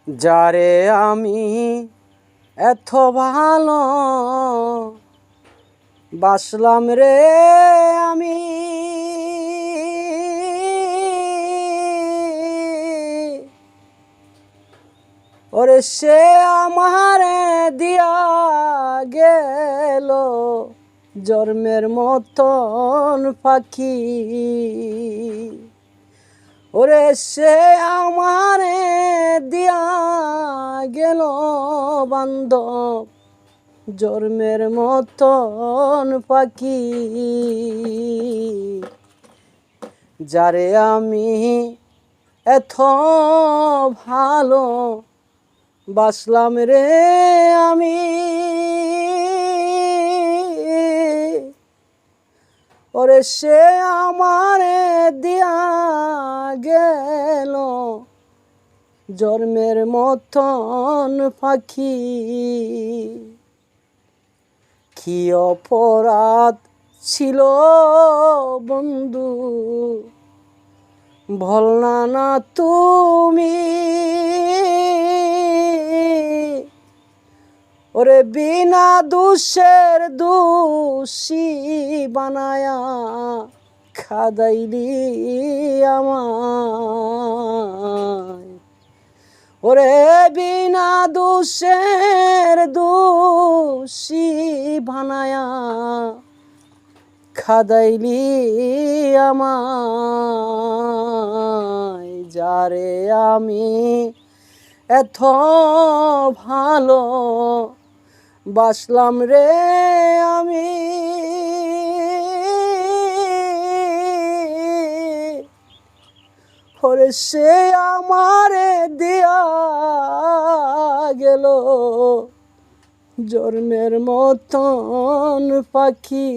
যারে আমি এত ভালো বাসলাম রে আমি, ওরে সে আমারে দিয়া গেল জন্মের মতন পাখি। ওরে সে আমারে দিয়া গেল বান্ধব জন্মের মতন পাখি। যারে আমি এত ভালো বাসলাম রে আমি, ওরে সে আমারে দিয়া গেল জন্মের মতন পাখি। কি অপরাধ ছিল বন্ধু ভোলনা না তুমি, ওরে বিনা দোষের দোষী বানায়া খাদাইলি আমায়। ওরে বিনা দোষের দোষী বানায়া খাদাইলি আমায়। যারে আমি এত ভালো বাসলাম রে আমি, ওরে সে আমারে দিয়া গেল জন্মের মতন পাখি।